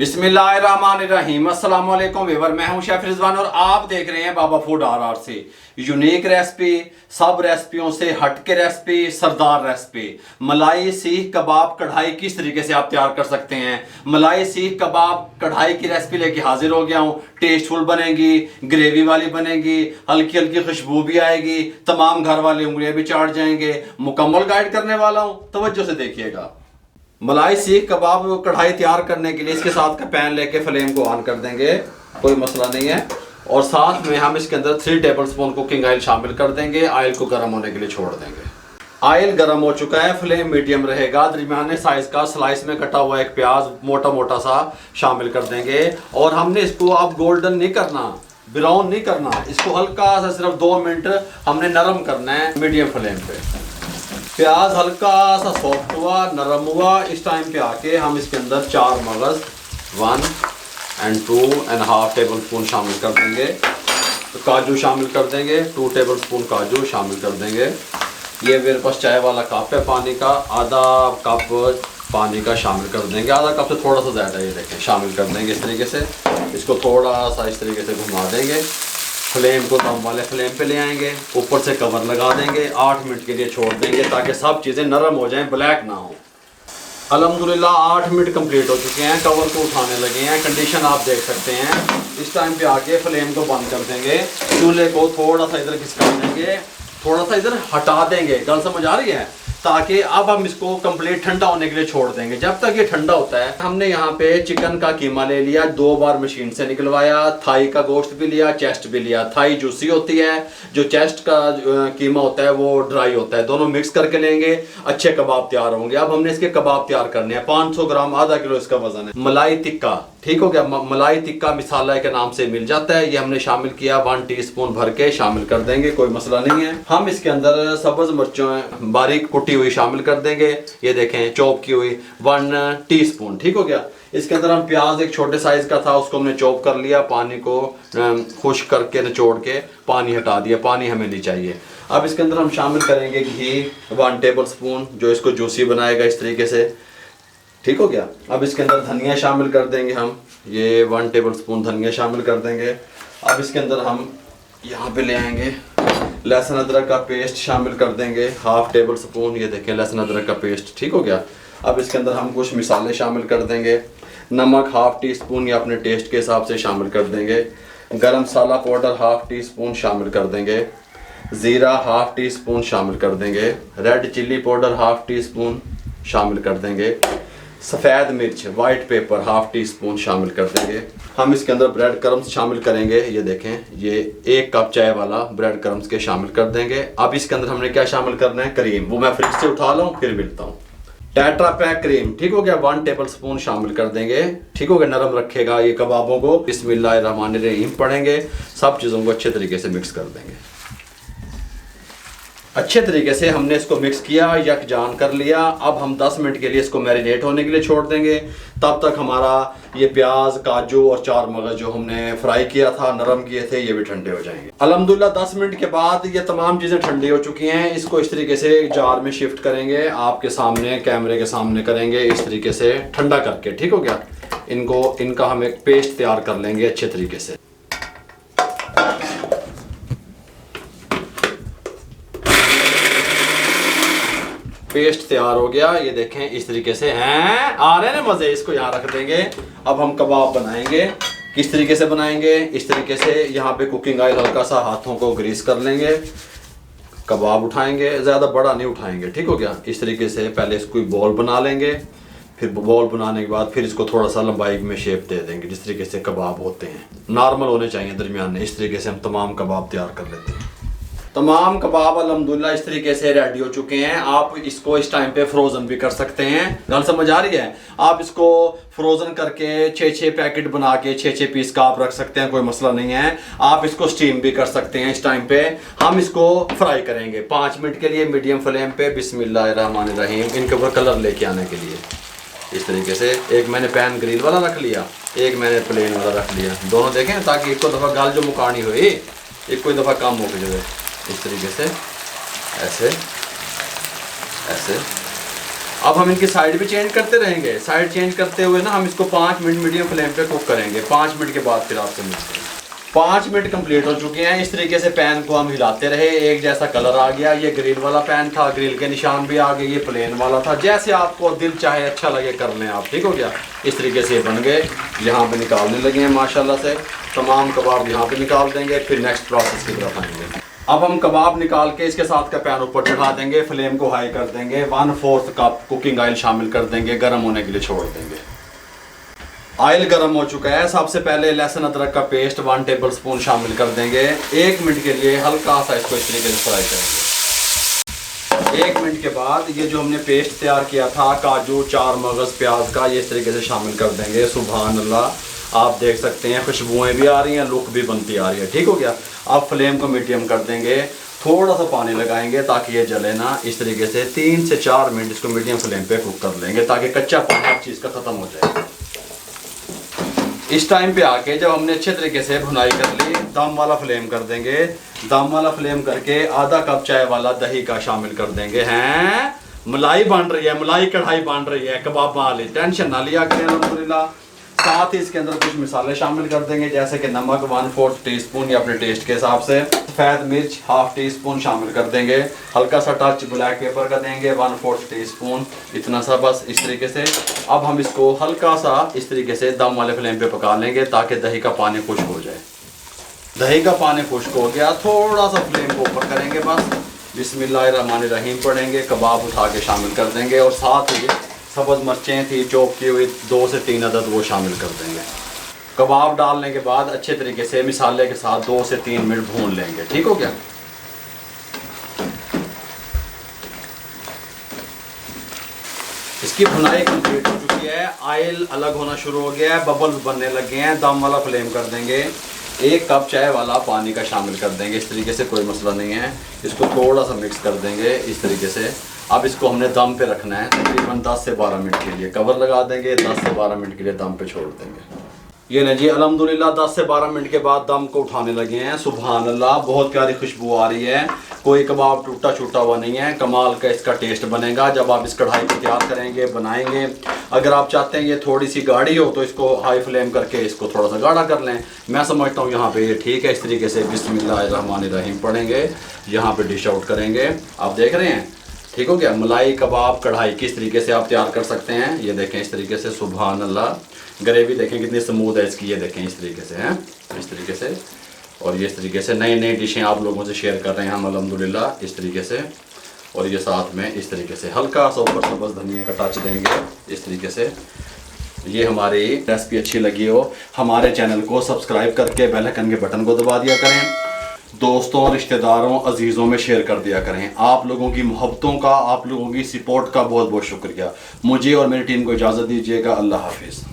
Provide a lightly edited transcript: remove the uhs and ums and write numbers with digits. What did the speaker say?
बिस्मिल्लाहिर्रहमानिर्रहीम। अस्सलाम वालेकुम व्यूअर, मैं हूं शेफ रिजवान और आप देख रहे हैं बाबा फूड आर से। यूनिक रेसिपी, सब रेसिपियों से हटके रेसिपी, सरदार रेसिपी। मलाई सीख कबाब कढ़ाई किस तरीके से आप तैयार कर सकते हैं। मलाई सीख कबाब कढ़ाई की रेसिपी लेके हाजिर हो गया हूं। टेस्टफुल बनेगी, ग्रेवी वाली बनेगी, हल्की हल्की खुशबू भी आएगी, तमाम घर वाले उंगलियां भी चाट जाएंगे। मुकम्मल गाइड करने वाला हूं, तवज्जो से देखिएगा। मलाई सीख कबाब कढ़ाई तैयार करने के लिए इसके साथ का पैन लेके फ्लेम को ऑन कर देंगे, कोई मसला नहीं है। और साथ में हम इसके अंदर 3 टेबलस्पून कुकिंग ऑयल शामिल कर देंगे। ऑयल को गर्म होने के लिए छोड़ देंगे। ऑयल गर्म हो चुका है, फ्लेम मीडियम रहेगा। दरमियाने साइज का स्लाइस में कटा हुआ एक प्याज मोटा मोटा सा शामिल कर देंगे। और हमने इसको अब गोल्डन नहीं करना, ब्राउन नहीं करना, इसको हल्का सा सिर्फ 2 मिनट हमने नरम करना है मीडियम फ्लेम पे। प्याज हल्का सा सॉफ्ट हुआ, नरम हुआ, इस टाइम पे आके हम इसके अंदर 4 मगज 1 and 2.5 टेबलस्पून शामिल कर देंगे। तो काजू शामिल कर देंगे, 2 टेबलस्पून काजू शामिल कर देंगे। ये मेरे पास चाय वाला कप है पानी का, आधा कप पानी का शामिल कर देंगे। आधा कप से थोड़ा सा ज़्यादा, ये देखें, शामिल कर देंगे इस तरीके से। इसको थोड़ा सा इस तरीके से घुमा देंगे। फ्लेम को दम वाले फ्लेम पे ले आएंगे, ऊपर से कवर लगा देंगे, 8 मिनट के लिए छोड़ देंगे ताकि सब चीज़ें नरम हो जाएं, ब्लैक ना हो। अल्हम्दुलिल्लाह 8 मिनट कंप्लीट हो चुके हैं, कवर को उठाने लगे हैं, कंडीशन आप देख सकते हैं। इस टाइम पे आके फ्लेम को बंद कर देंगे, चूल्हे को थोड़ा सा इधर खिसका देंगे, थोड़ा सा इधर हटा देंगे। गल समझ आ रही है? ताकि अब हम इसको कंप्लीट ठंडा होने के लिए छोड़ देंगे। जब तक ये ठंडा होता है, हमने यहाँ पे चिकन का कीमा ले लिया, 2 बार मशीन से निकलवाया, थाई का गोश्त भी लिया, चेस्ट भी लिया। थाई जूसी होती है, जो चेस्ट का कीमा होता है वो ड्राई होता है। दोनों मिक्स करके लेंगे, अच्छे कबाब तैयार होंगे। अब हमने इसके कबाब तैयार करने हैं। 500 ग्राम, आधा किलो इसका वजन है। मलाई टिक्का, ठीक हो गया। मलाई टिक्का मिसाला के नाम से मिल जाता है, ये हमने शामिल किया। 1 टीस्पून भर के शामिल कर देंगे, कोई मसला नहीं है। हम इसके अंदर सब्ज मिर्चों बारीक कुटी हुई शामिल कर देंगे, ये देखें चॉप की हुई 1 टीस्पून, ठीक हो गया। इसके अंदर हम प्याज एक छोटे साइज का था, उसको हमने चॉप कर लिया, पानी को खुश्क करके निचोड़ के पानी हटा दिया, पानी हमें नहीं चाहिए। अब इसके अंदर हम शामिल करेंगे घी 1 टेबलस्पून, जो इसको जूसी बनाएगा इस तरीके से, ठीक हो गया। अब इसके अंदर धनिया शामिल कर देंगे हम, ये 1 टेबलस्पून धनिया शामिल कर देंगे। अब इसके अंदर हम यहाँ पे ले आएंगे लहसुन अदरक का पेस्ट शामिल कर देंगे, 1/2 टेबलस्पून, ये देखें लहसुन अदरक का पेस्ट, ठीक हो गया। अब इसके अंदर हम कुछ मिसाले शामिल कर देंगे। नमक 1/2 टीस्पून या अपने टेस्ट के हिसाब से शामिल कर देंगे। गरम मसाला पाउडर 1/2 टीस्पून शामिल कर देंगे। ज़ीरा 1/2 टीस्पून शामिल कर देंगे। रेड चिल्ली पाउडर 1/2 टीस्पून शामिल कर देंगे। सफ़ेद मिर्च वाइट पेपर 1/2 टीस्पून शामिल कर देंगे। हम इसके अंदर ब्रेड क्रम्स शामिल करेंगे, ये देखें, ये 1 कप चाय वाला ब्रेड क्रम्स के शामिल कर देंगे। अब इसके अंदर हमने क्या शामिल करना है, क्रीम, वो मैं फ्रिज से उठा लूँ फिर मिलता हूँ। टेट्रा पैक क्रीम, ठीक हो गया, 1 टेबलस्पून शामिल कर देंगे, ठीक हो गया। नरम रखेगा ये कबाबों को। बिस्मिल्लाहिर्रहमानिर्रहीम पढ़ेंगे, सब चीज़ों को अच्छे तरीके से मिक्स कर देंगे। अच्छे तरीके से हमने इसको मिक्स किया, यकजान कर लिया। अब हम 10 मिनट के लिए इसको मैरिनेट होने के लिए छोड़ देंगे। तब तक हमारा ये प्याज, काजू और 4 मगज जो हमने फ्राई किया था, नरम किए थे, ये भी ठंडे हो जाएंगे। अल्हम्दुलिल्लाह 10 मिनट के बाद ये तमाम चीज़ें ठंडी हो चुकी हैं। इसको इस तरीके से जार में शिफ्ट करेंगे, आपके सामने कैमरे के सामने करेंगे, इस तरीके से ठंडा करके, ठीक हो गया। इनका हम एक पेस्ट तैयार कर लेंगे अच्छे तरीके से। पेस्ट तैयार हो गया, ये देखें इस तरीके से हैं, आ रहे हैं ना मज़े। इसको यहाँ रख देंगे। अब हम कबाब बनाएंगे, किस तरीके से बनाएंगे, इस तरीके से यहाँ पे कुकिंग ऑयल हल्का सा हाथों को ग्रीस कर लेंगे। कबाब उठाएंगे, ज़्यादा बड़ा नहीं उठाएंगे, ठीक हो गया। इस तरीके से पहले इसको बॉल बना लेंगे, फिर बॉल बनाने के बाद फिर इसको थोड़ा सा लंबाई में शेप दे देंगे, जिस तरीके से कबाब होते हैं, नॉर्मल होने चाहिए दरमियान में। इस तरीके से हम तमाम कबाब तैयार कर लेते हैं। तमाम कबाब अल्हम्दुलिल्लाह इस तरीके से रेडी हो चुके हैं। आप इसको इस टाइम पे फ्रोज़न भी कर सकते हैं, गल समझ आ रही है? आप इसको फ्रोज़न करके 6-6 पैकेट बना के 6-6 पीस का आप रख सकते हैं, कोई मसला नहीं है। आप इसको स्टीम भी कर सकते हैं। इस टाइम पे हम इसको फ्राई करेंगे 5 मिनट के लिए मीडियम फ्लेम पे। बिस्मिल्लाहिर्रहमानिर्रहीम। इनके ऊपर कलर लेके आने के लिए इस तरीके से एक मैंने पैन ग्रिल वाला रख लिया, एक मैंने प्लेन वाला रख लिया। दोनों देखें, ताकि एक दफ़ा गाल जो मुकानी हुई एक कोई दफ़ा कम हो गई। इस तरीके से ऐसे ऐसे अब हम इनकी साइड भी चेंज करते रहेंगे। साइड चेंज करते हुए ना हम इसको 5 मिनट मीडियम फ्लेम पे कुक करेंगे। 5 मिनट के बाद फिर आपसे मिलते हैं। 5 मिनट कंप्लीट हो चुके हैं। इस तरीके से पैन को हम हिलाते रहे, एक जैसा कलर आ गया। ये ग्रिल वाला पैन था, ग्रिल के निशान भी आ गए। ये प्लेन वाला था, जैसे आपको दिल चाहे अच्छा लगे कर लें आप, ठीक हो गया। इस तरीके से बन गए। यहाँ पे निकालने लगे हैं माशाल्लाह से। तमाम कबाब यहाँ पे निकाल देंगे, फिर नेक्स्ट प्रोसेस की तरफ आएंगे। अब हम कबाब निकाल के इसके साथ का पैन ऊपर चढ़ा देंगे, फ्लेम को हाई कर देंगे, 1/4 कप कुकिंग ऑयल शामिल कर देंगे, गर्म होने के लिए छोड़ देंगे। ऑयल गर्म हो चुका है। सबसे पहले लहसुन अदरक का पेस्ट 1 टेबल स्पून शामिल कर देंगे। 1 मिनट के लिए हल्का सा इसको इस तरीके से फ्राई करेंगे। 1 मिनट के बाद ये जो हमने पेस्ट तैयार किया था काजू, 4 मगज़ प्याज का, ये इस तरीके से शामिल कर देंगे। सुभान अल्लाह, आप देख सकते हैं खुशबुएं भी आ रही हैं, लुक भी बनती आ रही है, ठीक हो गया। अब फ्लेम को मीडियम कर देंगे, थोड़ा सा पानी लगाएंगे ताकि ये जले ना। इस तरीके से 3 से 4 मिनट इसको मीडियम फ्लेम पे कुक कर लेंगे ताकि कच्चा पानी हर चीज़ का ख़त्म हो जाए। इस टाइम पे आके जब हमने अच्छे तरीके से भुनाई कर ली, दम वाला फ्लेम कर देंगे। दम वाला फ्लेम करके आधा कप चाय वाला दही का शामिल कर देंगे। हैं मलाई बन रही है, मलाई कढ़ाई बन रही है कबाब वाली, टेंशन ना लिया करें अल्हम्दुलिल्लाह। साथ ही इसके अंदर कुछ मसाले शामिल कर देंगे, जैसे कि नमक 1/4 टीस्पून या अपने टेस्ट के हिसाब से, सफ़ेद मिर्च 1/2 टीस्पून शामिल कर देंगे, हल्का सा टच ब्लैक पेपर का देंगे 1/4 टीस्पून, इतना सा बस। इस तरीके से अब हम इसको हल्का सा इस तरीके से दम वाले फ्लेम पे पका लेंगे ताकि दही का पानी खुश्क हो जाए। दही का पानी खुश्क हो गया, थोड़ा सा फ्लेम को ऊपर करेंगे बस। बिस्मिल्लाहिर्रहमानिर्रहीम पढ़ेंगे, कबाब उठा के शामिल कर देंगे और साथ ही सब्ज़ मिर्चें थी चॉप की हुई 2 से 3 अदद, वो शामिल कर देंगे। कबाब डालने के बाद अच्छे तरीके से मिसाले के साथ 2 से 3 मिनट भून लेंगे, ठीक हो गया। इसकी भुनाई कंप्लीट हो चुकी है, ऑयल अलग होना शुरू हो गया है, बबल्स बनने लगे हैं। दम वाला फ्लेम कर देंगे। 1 कप चाय वाला पानी का शामिल कर देंगे। इस तरीके से कोई मसला नहीं है। इसको थोड़ा सा मिक्स कर देंगे इस तरीके से। अब इसको हमने दम पे रखना है तकरीबन 10 से 12 मिनट के लिए। कवर लगा देंगे, 10 से 12 मिनट के लिए दम पे छोड़ देंगे। ये ना जी अल्हम्दुलिल्लाह 10 से 12 मिनट के बाद दम को उठाने लगे हैं। सुभान अल्लाह, बहुत प्यारी खुशबू आ रही है। कोई कबाब टूटा छूटा हुआ नहीं है। कमाल का इसका टेस्ट बनेगा जब आप इस कढ़ाई को तैयार करेंगे, बनाएंगे। अगर आप चाहते हैं ये थोड़ी सी गाढ़ी हो तो इसको हाई फ्लेम करके इसको थोड़ा सा गाढ़ा कर लें। मैं समझता हूँ यहाँ पे ये ठीक है। इस तरीके से बिस्मिल्लाहिर्रहमानिर्रहीम पढ़ेंगे, यहाँ पे डिश आउट करेंगे। आप देख रहे हैं, ठीक हो गया। मलाई कबाब कढ़ाई किस तरीके से आप तैयार कर सकते हैं, ये देखें इस तरीके से। सुभान अल्लाह, ग्रेवी देखें कितनी स्मूथ है इसकी, ये देखें इस तरीके से हैं, इस तरीके से। और ये इस तरीके से नई नई डिशें आप लोगों से शेयर कर रहे हैं हम अल्हम्दुलिल्लाह इस तरीके से। और ये साथ में इस तरीके से हल्का सा ऊपर से बस धनिया का टच देंगे इस तरीके से। ये हमारी रेसिपी अच्छी लगी हो, हमारे चैनल को सब्सक्राइब करके बेल आइकन के बटन को दबा दिया करें। दोस्तों, रिश्तेदारों, अजीज़ों में शेयर कर दिया करें। आप लोगों की मोहब्बतों का, आप लोगों की सपोर्ट का बहुत बहुत शुक्रिया। मुझे और मेरी टीम को इजाज़त दीजिएगा। अल्लाह हाफिज़।